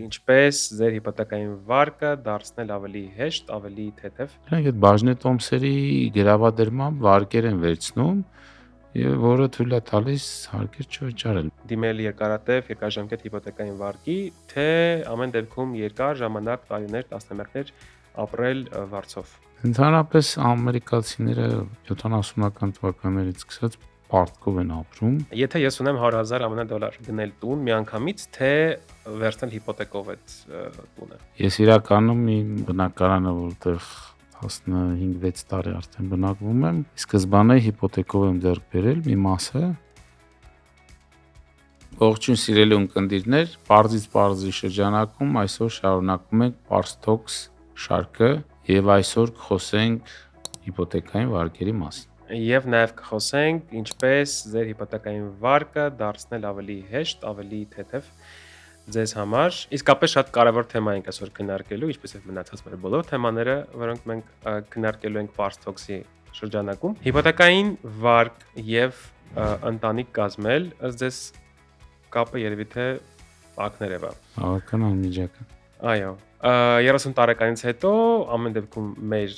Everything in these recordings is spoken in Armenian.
Ինչպես ձեր հիպոթեկային վարկը դարձնել ավելի հեշտ, ավելի թեթև։ Դրանք այդ բաժնետոմսերի գրավադրմամբ վարկեր են վերցնում եւ որը թույլ է տալիս հարկեր չվճարել։ Դիմել երկարատև երկարաժամկետ հիպոթեկային վարկի, թե ամեն դեպքում երկար ժամանակ, տարիներ, տասնամյակներ ապրել վարձով։ Ընդհանրապես ամերիկացիները 70-ական թվականներից սկսած պարտքով են ապրում։ Եթե ես ունեմ 100,000 ԱՄՆ $, գնել տուն միանգամից, թե վերցնել հիպոթեկով այդ տունը։ Ես իրականում իմ բնակարանը, որտեղ 15-6 տարի արդեն բնակվում եմ, սկզբանե հիպոթեկով եմ ձեռք բերել մի մասը։ Ողջույն սիրելի ունկնդիրներ, Պարզից Պարզի շրջանակում այսօր շարունակում ենք Pars Talks շարքը եւ այսօր կխոսենք հիպոթեկային վարկերի մասին։ Եվ նաև կխոսենք ինչպես ձեր հիպոթեկային վարկը դարձնել ավելի հեշտ, ավելի թեթև ձեզ համար։ Իսկապես շատ կարևոր թեմա ենք այսօր քննարկելու, ինչպես եւ մնացած մեր բոլոր թեմաները, որոնք մենք քննարկելու ենք Pars Talks-ի շրջանակում։ Հիպոթեկային վարկ եւ ընտանիք կազմել, ըստ ձեզ կապը երևի թե ակներևա։ Բավական անմիջական։ Այո, 30 տարեկանից հետո ամեն դեպքում մեր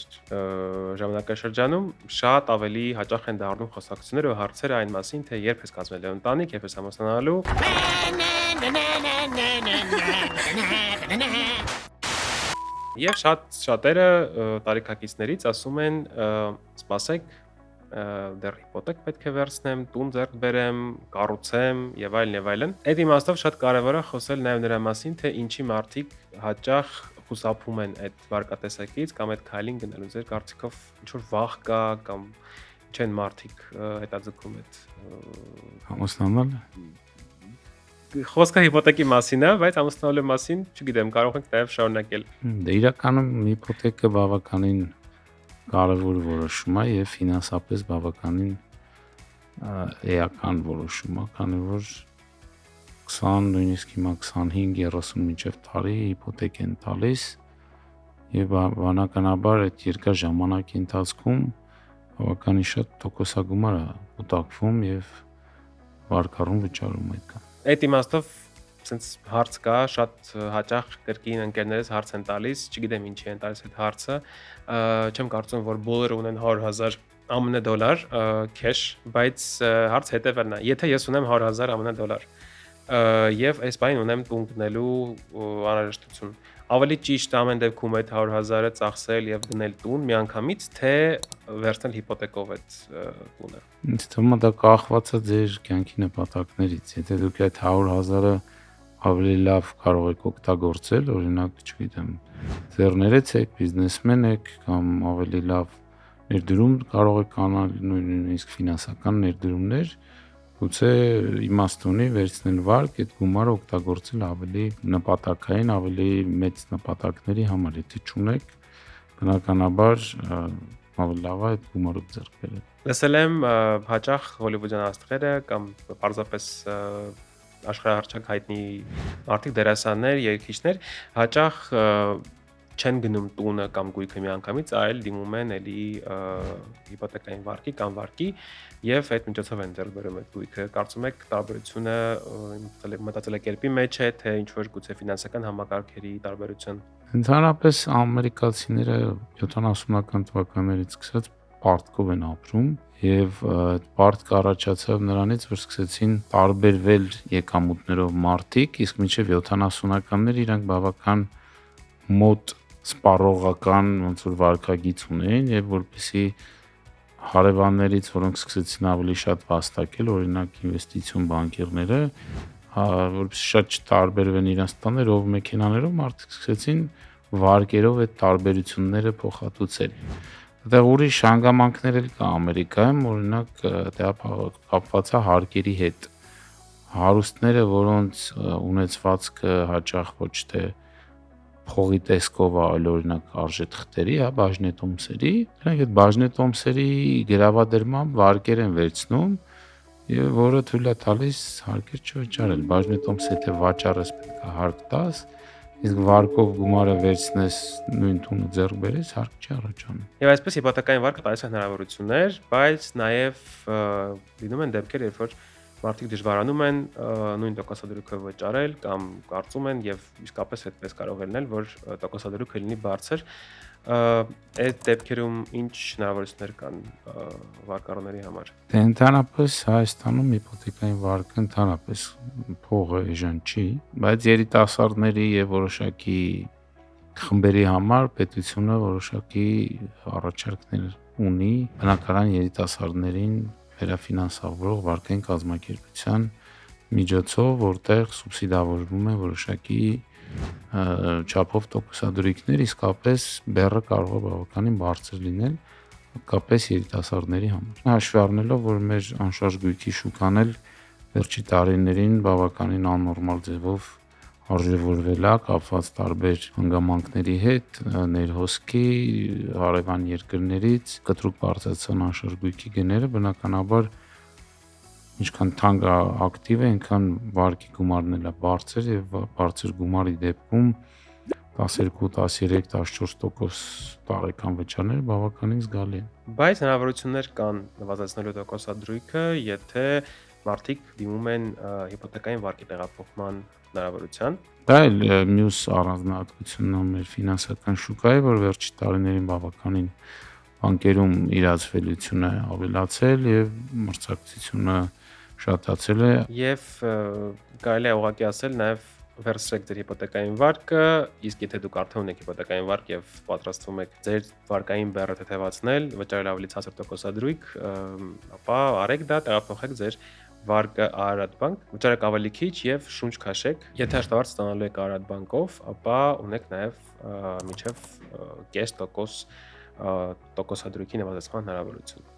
ժամանակաշրջանում շատ ավելի հաճախ են դառնում խոսակցությունները ու հարցերը այն մասին, թե երբ ես կազմել ընտանիք, երբ ես ամուսնանալու։ Եվ շատերը տարիքակիցներից ասում են, սպասեք, դեռ հիպոթեք պետք է վերցնեմ, տուն ձեռք բերեմ, կառուցեմ եւ այլն եւ այլն։ Այդ իմաստով շատ կարեւոր է խոսել նաեւ նրա մասին, թե ինչի մարդիկ հաճախ խուսափում են այդ վարկատեսակից կամ այդ քայլին գնալու։ Ձեր կարծիքով ինչ որ վախ կա կամ ինչ են մարդիկ հետաձգում այդ ամուսնանալը։ Խոսքը հիպոթեկի մասին է, բայց ամուսնալու մասին, չգիտեմ, կարող ենք նաեւ շարունակել։ Դե իրականում հիպոթեկը բավականին կարևոր որոշում է եւ ֆինանսապես բավականին էական որոշում է, քանի որ 20, նույնիսկ հիմա 25-30 մինչև տարի հիպոթեկ են տալիս եւ բանականաբար այդ երկար ժամանակի ընթացքում բավականին շատ տոկոսագումար է կուտակվում եւ վարկառուն վճարում այդ կա։ Այդ իմաստով sense հարց կա, շատ հաճախ կրկին ընկերներս հարց են տալիս, չգիտեմ ինչի են տալիս այդ հարցը, չեմ կարծում, որ բոլորը ունեն 100,000 $, cash, բայց հարց հետևելն է, եթե ես ունեմ 100,000 $, եւ այս բանին ունեմ տուն գնելու անհրաժեշտություն, ավելի ճիշտ ամեն դեպքում այդ 100,000-ը ծախսել եւ գնել տուն միանգամից, թե վերցնել հիպոթեկով այդ տունը։ Ինձ թվում է դա կախված է ձեր կյանքի նպատակներից, եթե դուք այդ 100,000-ը ավելի լավ կարող եք օգտագործել, օրինակ, չգիտեմ, ձեռներից եք, բիզնեսմեն եք կամ ավելի լավ ներդրում կարող եք անալ, նույնիսկ ֆինանսական ներդրումներ, գուցե իմաստ ունի վերցնել վարկ, այդ գումարը օգտագործել ավելի նպատակային, ավելի մեծ նպատակների համար, եթե չունեք, բնականաբար ավելի լավ է այդ գումարը ձեռք բերել։ Լսել եմ հաճախ հոլիվուդյան աստղերը կամ պարզապես աշխարհահռչակ հայտնի մարդիկ, դերասաններ, երգիչներ հաճախ չեն գնում տունը կամ գույքը միանգամից, այլ դիմում են էլի հիպոթեկային վարկի կամ վարկի եւ այդ միջոցով են ձեռք բերում այդ գույքը։ Կարծում եք տարբերությունը մտածելակերպի մեջ է, թե ինչ որ գուցե ֆինանսական համակարգերի տարբերություն։ Ընդհանրապես ամերիկացիները 70-ական թվականներից սկսած պարտքով են ապրում եւ այդ պարտքը առաջացավ նրանից, որ սկսեցին տարբերվել եկամուտներով մարդիկ, իսկ մինչեւ 70-ականներ իրանք բավական մոտ սպառողական ոնց որ վարկագիծ ունեն եւ որպեսի հարևաններից, որոնք սկսեցին ավելի շատ վաստակել, օրինակ ինվեստիցիոն բանկերները, որպեսի շատ չտարբերվեն իրենց տաներով, մեքենաներով, մարդիկ սկսեցին վարկերով այդ տարբերությունները փոխհատուցել։ Դա ուրիշ հանգամանքներ էլ կա Ամերիկայում, օրինակ դա կապված է հարկերի հետ։ Հարուստները, որոնց ունեցվածքը հաճախ ոչ թե փողի տեսքով այլ օրինակ արժեթղթերի, բաժնետոմսերի, դրանք այդ բաժնետոմսերի գրավադրմամբ վարկեր են վերցնում եւ որը թույլ է տալիս հարկեր չվճարել։ Բաժնետոմսը եթե վաճառես պետք է հարկ տաս, իսկ վարկով գումարը վերցնես նույն տունը ձեռք բերես, հարկ չի առաջանում։ Եվ այսպես հիպոթեկային վարկը տալիս է հնարավորություններ, բայց նաեւ լինում են դեպքեր, երբ որ Մարդիկ դժվարանում են նույն տոկոսադրույքը վճարել կամ կարծում են եւ իսկապես այդպես կարող է լինել, որ տոկոսադրույքը լինի բարձր։ Այդ դեպքերում ինչ հնարավորություններ կան վարկառուների համար։ Դե ընդհանրապես Հայաստանում իպոթեկային վարկը ընդհանրապես փողը էժան չի, բայց երիտասարդների եւ որոշակի խմբերի համար պետությունը որոշակի առաջարկներ ունի բնակարան երիտասարդներին վերաֆինանսավորող վարկային կազմակերպության միջոցով, որտեղ սուբսիդավորվում է որոշակի չափով տոկոսադրույքներ, իսկապես բեռը կարող է բավականին բարձր լինել, հատկապես երիտասարդների համար։ Հաշվի առնելով, որ մեր անշարժ գույքի շուկան էլ վերջի տարիներին բավականին աննորմալ ձևով արժևորվել է կապված տարբեր հանգամանքների հետ, ներհոսքի, հարևան երկրներից կտրուկ բարձրացան անշարժ գույքի գները, բնականաբար ինչքան թանկ ակտիվ է, այնքան վարկի գումարն էլ է բարձր եւ բարձր գումարի դեպքում 12, 13, 14% տարեկան վճարները բավականին զգալի են։ Բայց հնարավորություններ կան նվազեցնելու տոկոսադրույքը, եթե մարդիկ դիմում են հիպոթեկային վարկի տեղափոխման հնարավորության։ Դա էլ մյուս առանձնահատկությունն է մեր ֆինանսական շուկայի, որ վերջի տարիներին բավականին բանկերում իրացվելիությունը ավելացել եւ մրցակցությունը շատացել է Եվ կարելի է ուղղակի ասել նաեւ վերցրեք ձեր հիպոթեկային վարկը, իսկ եթե դուք արդեն ունեք հիպոթեկային վարկ եւ պատրաստվում եք ձեր վարկային բեռը թեթևացնել, վճարել ավելի ցածր տոկոսադրույք, ապա արեք դա, տեղափոխեք ձեր վարկը Արարատ բանկ, վճարեք ավելի քիչ եւ շունչ քաշեք։ Եթե հաշտարարտ ստանալու եք Արարատ բանկով, ապա ունեք նաեւ մինչեւ 0.5% տոկոսադրույքի նվազեցման հնարավորություն։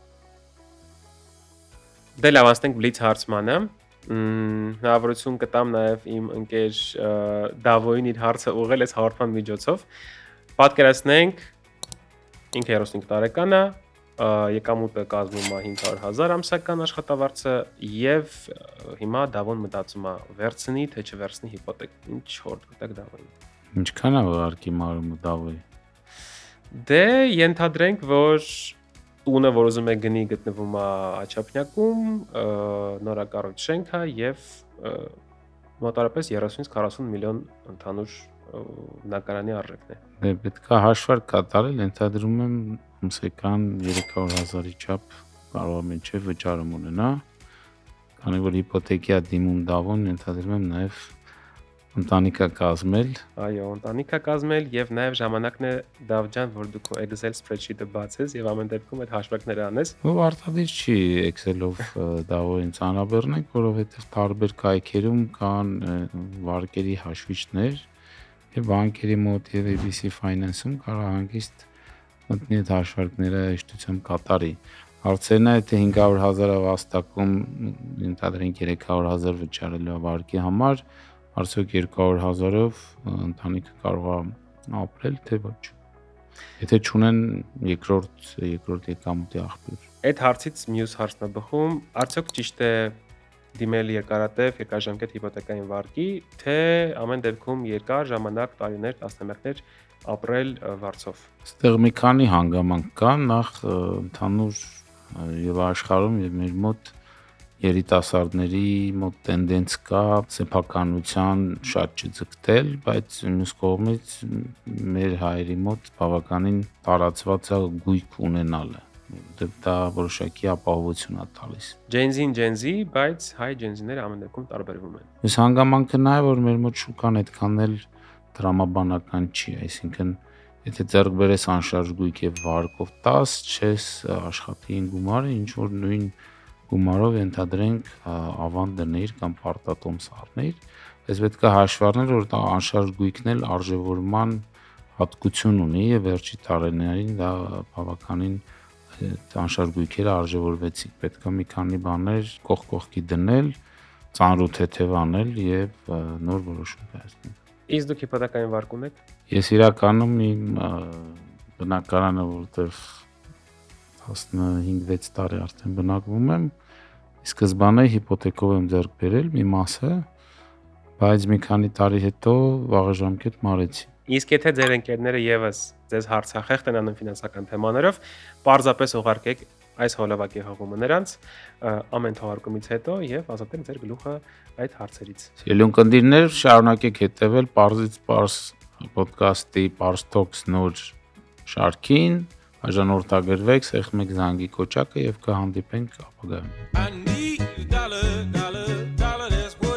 Դե լավ, անցնենք բլից հարցմանը։ Հնարավորություն կտամ նաև իմ ընկեր Դավոյին իր հարցը ուղղել այս հաղորդման միջոցով։ Պատկերացնենք ինքը 35 տարեկան է, եկամուտը կազմում է 500,000 ամսական աշխատավարձը եւ հիմա Դավոն մտածում է վերցնի թե չվերցնի հիպոթեք։ Ինչ խորտ կտակ Դավոյին։ Ինչքան է վարկի մարումը Դավոյի։ Դե ենթադրենք, որ տունը, որ ուզում է գնի, գտնվում է Աչափնյակում, նորակառույց շենք է եւ մոտավորապես 30-ից 40 միլիոն ընդհանուր բնակարանի արժեքն է։ Դե պետք է հաշվարկ կատարել, ենթադրում եմ ամսական 300,000-ի չափ կարող է մինչև վճարում ունենա, քանի որ հիպոթեկի է դիմում Դավոն, ենթադրում եմ նաեւ ընտանիքա կազմել։ Այո, ընտանիքա կազմել եւ նաեւ ժամանակն է Դավ ջան, որ դու քո Excel spreadsheet-ը բացես եւ ամեն դեպքում այդ հաշվարկները անես։ Ով արտադիր չի Excel-ով Դավոյին ծանրաբեռնենք, որովհետեւ տարբեր կայքերում կան վարկերի հաշվիչներ եւ բանկերի մոտ եւ ABC Finance-ում կարող հանգիստ մտնի այդ հաշվարկները հեշտությամբ կատարի։ Հարցերն է, թե 500,000-ը վաստակում ընդհանրենք 300,000 վճարելու վարկի համար, արդյոք 200,000-ով ընտանիքը կարող է ապրել, թե ոչ։ Եթե չունեն երկրորդ եկամուտի աղբյուր։ Այդ հարցից մյուս հարցն է բխում, արդյոք ճիշտ է դիմել երկարատև երկարաժամկետ հիպոթեկային վարկի, թե ամեն դեպքում երկար ժամանակ, տարիներ, տասնամյակներ ապրել վարձով։ Այստեղ մի քանի հանգամանք կա, նախ ընդհանուր եւ աշխարհում եւ մեր մոտ երիտասարդների մոտ տենդենց կա սեփականության շատ չձգտել, բայց մյուս կողմից մեր հայերի մոտ բավականին տարածված է գույք ունենալը։ Դա որոշակի ապահովություն է տալիս։ Gen Z, բայց հայ Gen Z-ները ամեն դեպքում տարբերվում են։ Այս հանգամանքը նա է, որ մեր մոտ շուկան այդքան էլ դրամաբանական չի, այսինքն եթե ձեռք բերես անշարժ գույք եւ վարկով 10, չես աշխատի գումարը, ինչ որ նույն գումարով ենթադրենք ավան դներ կամ պարտատոմս առներ, բայց պետք է հաշվառնել, որ դա անշարժ գույքն էլ արժևորման հատկություն ունի եւ վերջի տարիներին դա բավականին անշարժ գույքերը արժևորվեցին։ Պետք է մի քանի բաներ կողքի դնել, ծանր ու թեթև անել եւ նոր որոշում կայացնել։ Իսկ դուք հիպոթեկային վարկ ունեք։ Ես իրականում իմ բնակարանը, որտեղ 15-6 տարի արդեն բնակվում եմ, սկզբանե հիպոթեկով եմ ձեռք բերել մի մասը, բայց մի քանի տարի հետո վաղաժամկետ մարեցի։ Իսկ եթե ձեր ընկերները եւս ձեզ հարցախեղտ են անում ֆինանսական թեմաներով, պարզապես ուղարկեք այս հոլովակի հղումը նրանց ամեն թողարկումից հետո եւ ազատել ձեր գլուխը այդ հարցերից։ Սիրելի ունկնդիրներ, շարունակեք հետևել Պարզից Պարզ ոդկասթի Պարզ Talks նոր շարքին, բաժանորդագրվեք, սեղմեք զանգի կոճակը եւ կհանդիպենք ապագայում։ I need a dollar, dollar, dollar, that's what